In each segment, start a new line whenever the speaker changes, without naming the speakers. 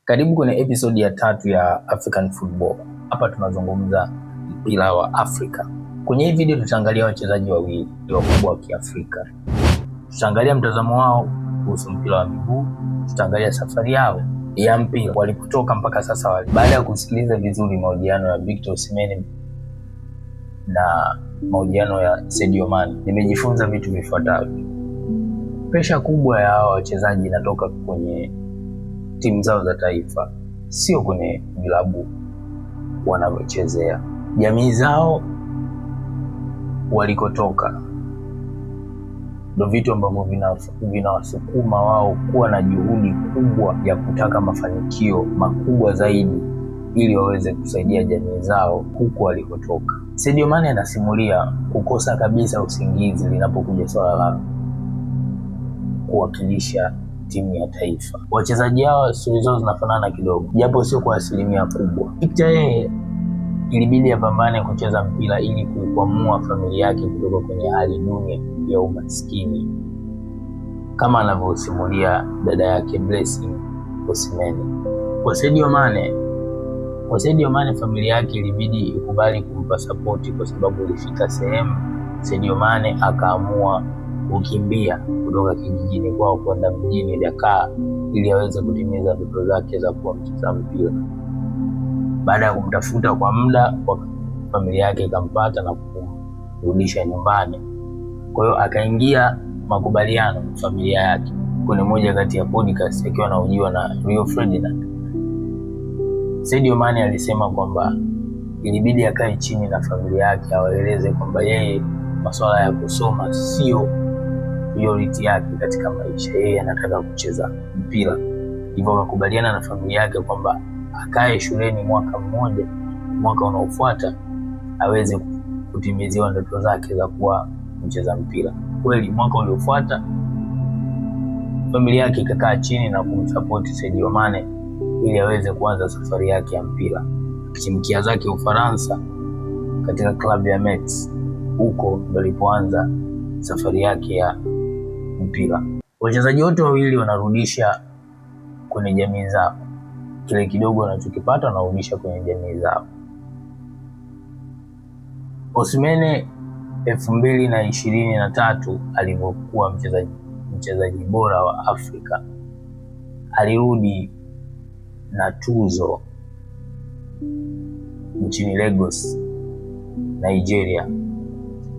Karibu kwenye episode ya 3 ya African Football. Hapa tunazungumza mpira wa Afrika. Kwenye hii video tutaangalia wachezaji wawili wakubwa wa Kiafrika. Tutaangalia mtazamo wao kuhusu mpira wa miguu, tutaangalia safari yao ya mpira walipotoka mpaka sasa wali. Baada ya kusikiliza vizuri mahojiano ya Victor Osimhen na mahojiano ya Sadio Mane, nimejifunza vitu vifuatavyo. Presha kubwa ya hao wachezaji inatoka kwenye timu zao za taifa, sio kwenye vilabu wanavyochezea. Jamii zao walikotoka ndio vitu ambavyo vinawasukuma wao kuwa na juhudi kubwa ya kutaka mafanikio makubwa zaidi ili waweze kusaidia jamii zao huko walikotoka. Sadio Mane anasimulia kukosa kabisa usingizi linapokuja swala la kuwakilisha timu ya taifa. Wachezaji hao stori zao zinafanana kidogo, japo sio kwa asilimia kubwa. Victor yeye ilibidi apambane kucheza mpira ili kuikwamua familia yake kutoka kwenye hali duni ya umaskini, kama anavyosimulia dada yake Blessing Osimhen. Kwa Sadio Mane familia yake ilibidi ikubali kumpa sapoti, kwa sababu ilifika sehemu Sadio Mane akaamua kukimbia kutoka kijijini kwao kwenda mjini Dakar ili aweze kutimiza ndoto zake za kuwa mcheza mpira. Baada ya kumtafuta kwa muda, familia yake ikampata na kumrudisha nyumbani. Kwa hiyo akaingia makubaliano na familia yake kwenye moja kati ya podcast akiwa anahojiwa na Rio Ferdinand. Sadio Mane alisema kwamba ilibidi akae chini na familia yake awaeleze kwamba yeye masuala ya kusoma sio priority yake katika maisha, yeye anataka kucheza mpira. Hivyo wakakubaliana na familia yake kwamba akae shuleni mwaka mmoja, mwaka unaofuata aweze kutimiziwa ndoto zake za kuwa mcheza mpira. Kweli mwaka uliofuata familia yake ikakaa chini na kumsupport Sadio Mane ili aweze kuanza safari yake ya mpira, akimkia zake Ufaransa katika klabu ya Metz. Huko ndio alipoanza safari yake ya mpira. Wachezaji wote wawili wanarudisha kwenye jamii zao kile kidogo wanachokipata, wanarudisha kwenye jamii zao. Osimhen 2023 alivyokuwa mchezaji bora wa Afrika alirudi na tuzo nchini Lagos, Nigeria.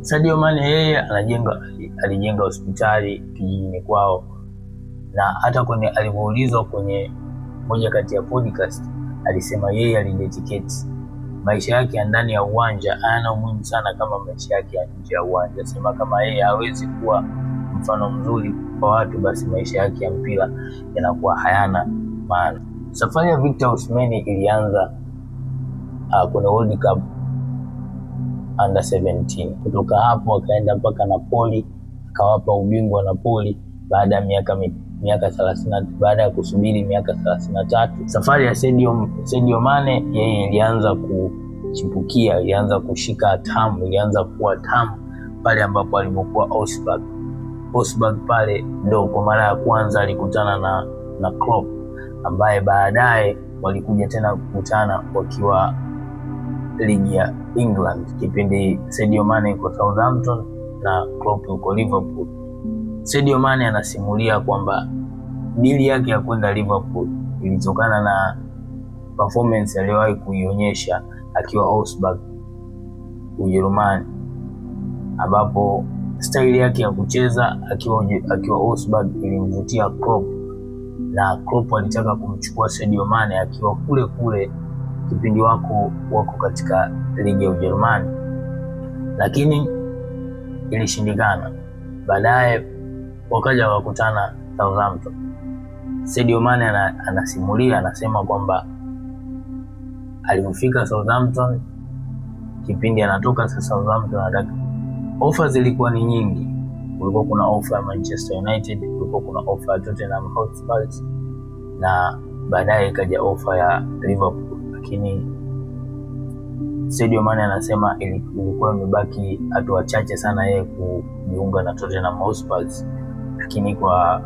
Sadio Mane yeye alijenga hospitali kijijini kwao, na hata kwenye alivyoulizwa kwenye moja kati ya podcast alisema yeye alidedicate maisha yake ya ndani ya uwanja hayana umuhimu sana kama maisha yake ya nje ya uwanja. Sema kama yeye hawezi kuwa mfano mzuri kwa watu, basi maisha yake ya mpira yanakuwa hayana maana. Safari ya Victor Osimhen ilianza kwenye World Cup under 17. Kutoka hapo akaenda mpaka Napoli, akawapa ubingwa Napoli baada ya miaka 30, baada ya kusubiri miaka 33. Safari ya Sadio Mane yeye ilianza kuchipukia, ilianza kushika tamu, ilianza kuwa tamu pale ambapo alipokuwa Augsburg. Pale ndio kwa mara ya kwanza alikutana na Klopp, ambaye baadaye walikuja tena kukutana wakiwa ligi ya England, kipindi Sadio Mane yuko Southampton na Klopp yuko Liverpool. Sadio Mane anasimulia kwamba dili yake ya kwenda Liverpool ilitokana na performance aliyowahi kuionyesha akiwa Augsburg, Ujerumani, ambapo style yake ya kucheza akiwa Augsburg ilimvutia Klopp, na Klopp alitaka kumchukua Sadio Mane akiwa kule kipindi wako katika ligi ya Ujerumani, lakini ilishindikana. Baadaye wakaja wakutana Southampton. Sadio Mane anasimulia, anasema kwamba alipofika Southampton, kipindi anatoka Southampton, anataka offers zilikuwa ni nyingi. Kulikuwa kuna offer ya Manchester United, kulikuwa kuna offer ya Tottenham Hotspur, na baadaye ikaja offer ya Liverpool. Lakini Sadio Mane anasema ilikuwa imebaki hatua chache sana yeye kujiunga na Tottenham Hotspur, lakini kwa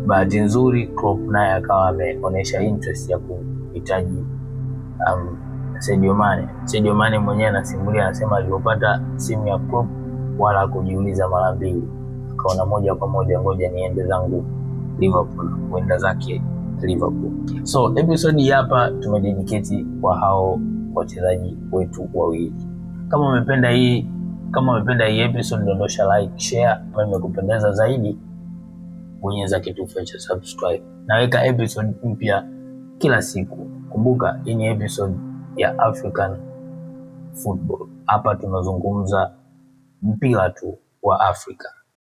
bahati nzuri Klopp naye akawa ameonyesha interest ya kuhitaji Sadio Mane. Sadio Mane mwenyewe anasimulia, anasema alipopata simu ya Klopp wala kujiuliza mara mbili, akaona moja kwa moja ngoja niende zangu Liverpool, kwenda zake Liverpool. So episode hapa tumededicate kwa hao wachezaji wetu wawili. Kama umependa hii episode, dondosha like, share. Kama imekupendeza zaidi, bonyeza kitufe cha subscribe. Naweka episode mpya kila siku. Kumbuka hii ni episode ya African Football. Hapa tunazungumza mpira tu wa Afrika.